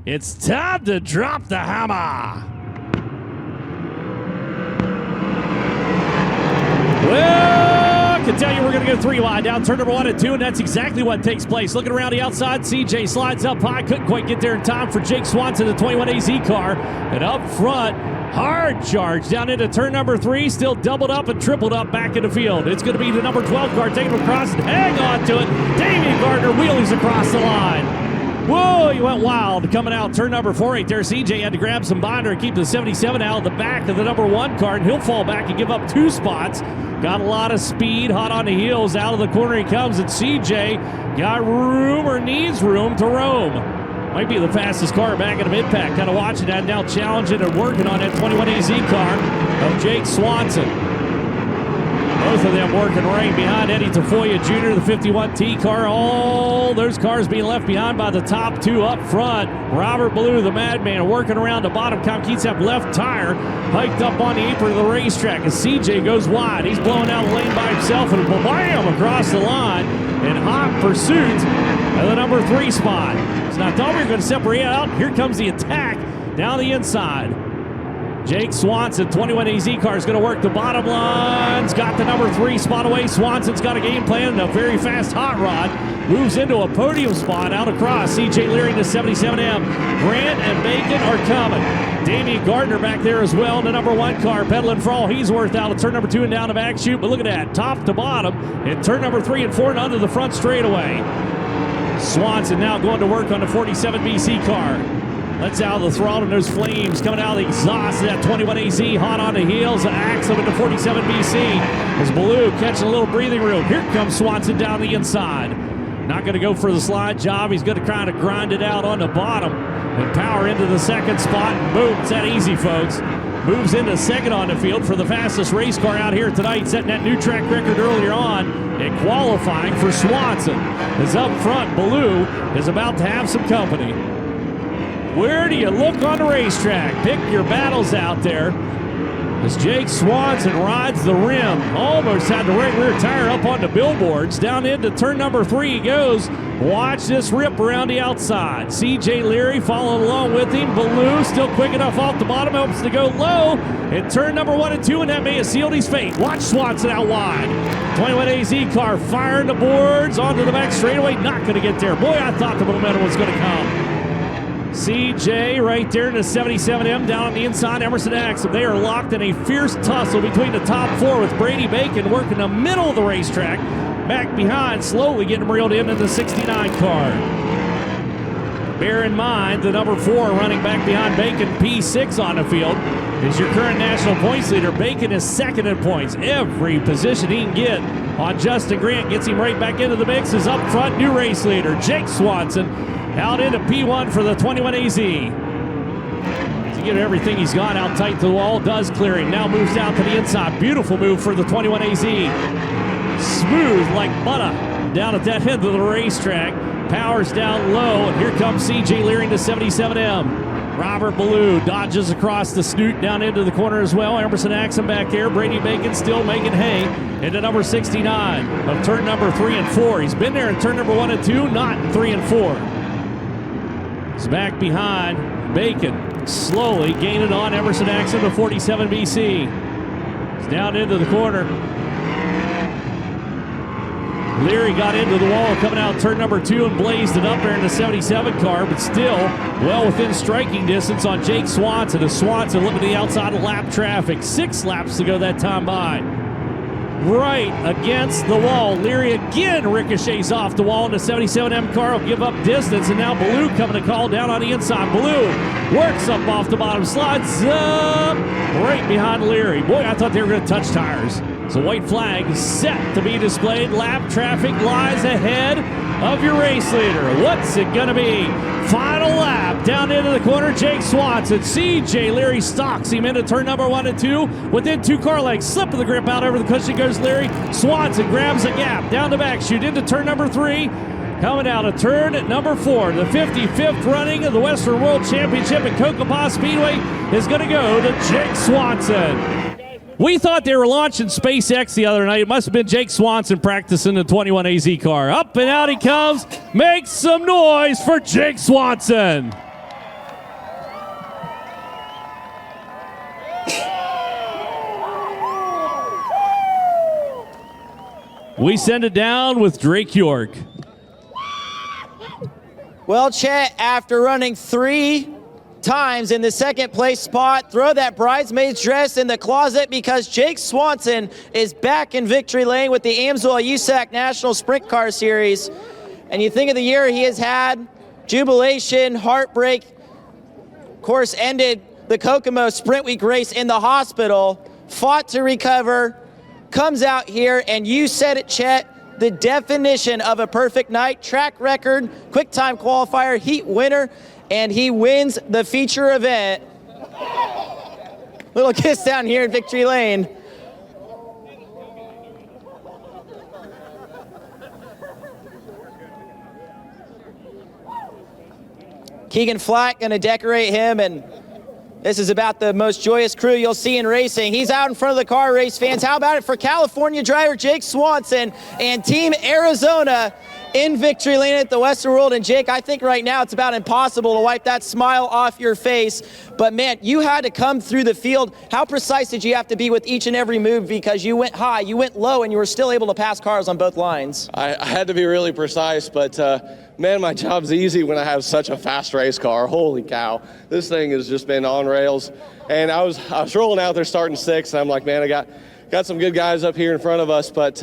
It's time to drop the hammer. Well, I can tell you we're going to go 3 wide down turn number 1 and 2, and that's exactly what takes place. Looking around the outside, CJ slides up high. Couldn't quite get there in time for Jake Swanson, the 21AZ car. And up front, hard charge down into turn number 3, still doubled up and tripled up back in the field. It's going to be the number 12 car taking him across and hang on to it. Damian Gardner wheelies across the line. Whoa, he went wild coming out turn number 4 right there. CJ had to grab some binder and keep the 77 out of the back of the number 1 car, and he'll fall back and give up 2 spots. Got a lot of speed, hot on the heels. Out of the corner he comes, and CJ got room or needs room to roam. Might be the fastest car back in the mid-pack. Kind of watching that now, challenging and working on that 21AZ car of Jake Swanson. Both of them working right behind Eddie Tafoya Jr., the 51T car. All those cars being left behind by the top 2 up front. Robert Ballou, the madman, working around the bottom. Keeps that left tire hiked up on the apron of the racetrack as CJ goes wide. He's blowing out the lane by himself and bam, across the line in hot pursuit of the number 3 spot. So I thought we were going to separate out. Here comes the attack down the inside. Jake Swanson, 21AZ car, is going to work the bottom lines. Got the number 3 spot away. Swanson's got a game plan and a very fast hot rod. Moves into a podium spot out across. CJ Leary to 77M. Grant and Bacon are coming. Damian Gardner back there as well in the number 1 car, pedaling for all he's worth out of turn number 2 and down the back chute. But look at that, top to bottom in turn number 3 and 4 and under the front straightaway. Swanson now going to work on the 47BC car. Let's out of the throttle, and those flames coming out of the exhaust of that 21AZ, hot on the heels. Axle into 47BC as Ballou catching a little breathing room. Here comes Swanson down the inside. Not going to go for the slide job. He's going to kind of grind it out on the bottom and power into the 2nd spot. And boom, it's that easy, folks. Moves into 2nd on the field for the fastest race car out here tonight, setting that new track record earlier on and qualifying for Swanson. As up front, Ballou is about to have some company. Where do you look on the racetrack? Pick your battles out there. As Jake Swanson rides the rim, almost had the right rear tire up on the billboards. Down into turn number 3 he goes. Watch this rip around the outside. CJ Leary following along with him. Ballou still quick enough off the bottom, helps to go low in turn number 1 and 2, and that may have sealed his fate. Watch Swanson out wide. 21AZ car firing the boards onto the back straightaway. Not going to get there. Boy, I thought the momentum was going to come. CJ right there in the 77M down on the inside. Emerson Axum. They are locked in a fierce tussle between the top 4 with Brady Bacon working the middle of the racetrack. Back behind, slowly getting reeled into the 69 car. Bear in mind, the number 4 running back behind Bacon, P6 on the field, is your current national points leader. Bacon is 2nd in points. Every position he can get on Justin Grant gets him right back into the mix. Is up front, new race leader, Jake Swanson. Out into P1 for the 21AZ. To get everything he's got out tight to the wall, does clear him. Now moves down to the inside. Beautiful move for the 21AZ. Smooth like butter down at that end of the racetrack. Powers down low, and here comes CJ Leary to 77M. Robert Ballou dodges across the snoot down into the corner as well. Emerson Axum back there. Brady Bacon still making hay into number 69 of turn number 3 and 4. He's been there in turn number 1 and 2, not in 3 and 4. He's back behind Bacon, slowly gaining on Emerson Axum to 47BC. He's down into the corner. Leary got into the wall coming out turn number 2 and blazed it up there in the 77 car, but still well within striking distance on Jake Swanson. As Swanson looking to the outside of lap traffic. 6 laps to go that time by. Right against the wall. Leary again ricochets off the wall, and the 77M car will give up distance, and now Ballou coming to call down on the inside. Ballou works up off the bottom, slides up right behind Leary. Boy, I thought they were going to touch tires. So white flag set to be displayed. Lap traffic lies ahead of your race leader. What's it going to be? Final lap down into the corner. Jake Swanson. CJ Leary stalks him into turn number 1 and 2 within 2 car lengths. Slip of the grip out over the cushion goes Leary. Swanson grabs a gap down the back chute into turn number 3. Coming out of turn at number 4, the 55th running of the Western World Championship at Cocopah Speedway is going to go to Jake Swanson. We thought they were launching SpaceX the other night. It must have been Jake Swanson practicing the 21AZ car. Up and out he comes. Makes some noise for Jake Swanson. We send it down with Drake York. Well, Chet, after running 3 times in the second place spot, throw that bridesmaid's dress in the closet because Jake Swanson is back in victory lane with the AMSOIL USAC National Sprint Car Series. And you think of the year he has had, jubilation, heartbreak, of course ended the Kokomo Sprint Week race in the hospital, fought to recover, comes out here, and you said it, Chet, the definition of a perfect night, track record, quick time qualifier, heat winner, and he wins the feature event. Little kiss down here in victory lane. Keegan Flack gonna decorate him, and this is about the most joyous crew you'll see in racing. He's out in front of the car, race fans. How about it for California driver Jake Swanson and Team Arizona in victory lane at the Western World? And Jake, I think right now it's about impossible to wipe that smile off your face. But man, you had to come through the field. How precise did you have to be with each and every move? Because you went high, you went low, and you were still able to pass cars on both lines. I had to be really precise, but man, my job's easy when I have such a fast race car. Holy cow. This thing has just been on rails. And I was rolling out there starting 6th, and I'm like, man, I got some good guys up here in front of us, but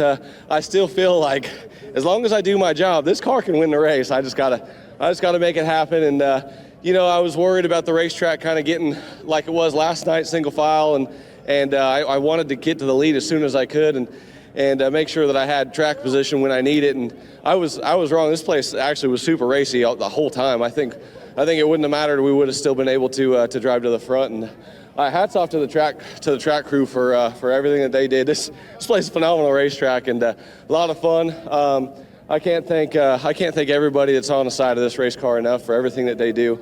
I still feel like as long as I do my job, this car can win the race. I just gotta make it happen. And you know, I was worried about the racetrack kind of getting like it was last night, single file, and I wanted to get to the lead as soon as I could and make sure that I had track position when I need it. And I was wrong. This place actually was super racy the whole time. I think it wouldn't have mattered. We would have still been able to drive to the front. And hats off to the track crew for everything that they did. This place is a phenomenal racetrack and a lot of fun. I can't thank everybody that's on the side of this race car enough for everything that they do.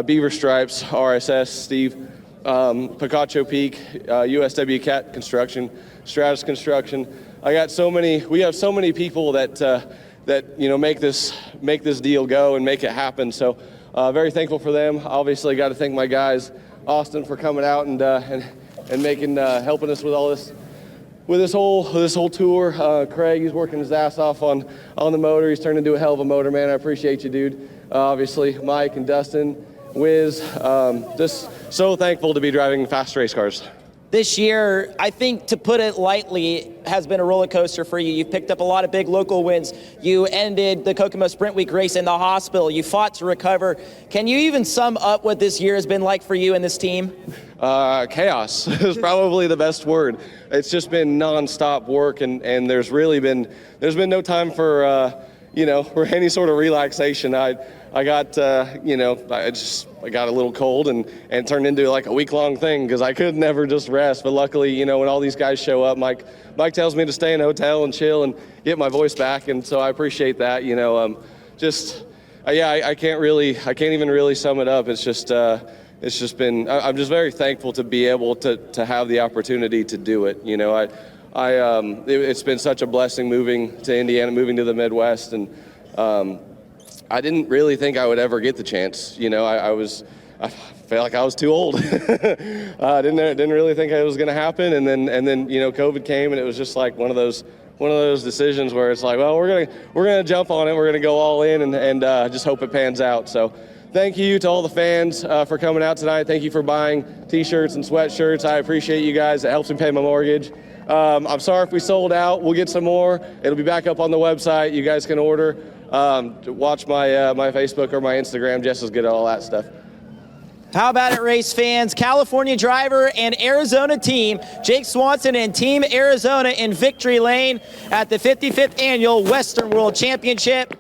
Beaver Stripes, RSS, Steve, Picacho Peak, USW Cat Construction, Stratus Construction. We have so many people that you know make this deal go and make it happen. So very thankful for them. Obviously got to thank my guys, Austin, for coming out and making helping us with all this. With this whole tour, Craig, he's working his ass off on the motor. He's turned into a hell of a motor, man. I appreciate you, dude. Obviously, Mike and Dustin, Wiz, just so thankful to be driving fast race cars. This year, I think, to put it lightly, has been a roller coaster for you. You've picked up a lot of big local wins. You ended the Kokomo Sprint Week race in the hospital. You fought to recover. Can you even sum up what this year has been like for you and this team? Chaos is probably the best word. It's just been nonstop work, and there's been no time for for any sort of relaxation. I got I got a little cold and turned into like a week-long thing because I could never just rest. But luckily, when all these guys show up, Mike tells me to stay in a hotel and chill and get my voice back, and so I appreciate that. I can't even really sum it up. It's just been, I'm just very thankful to be able to have the opportunity to do it. It's been such a blessing moving to Indiana, moving to the Midwest, and I didn't really think I would ever get the chance. I felt like I was too old. I didn't really think it was going to happen, and then COVID came, and it was just like one of those decisions where it's like, well, we're gonna jump on it, we're gonna go all in, and just hope it pans out. So thank you to all the fans for coming out tonight. Thank you for buying T-shirts and sweatshirts. I appreciate you guys. It helps me pay my mortgage. I'm sorry if we sold out. We'll get some more. It'll be back up on the website. You guys can order. Watch my Facebook or my Instagram. Jess is good at all that stuff. How about it, race fans? California driver and Arizona team, Jake Swanson and Team Arizona in victory lane at the 55th Annual Western World Championship.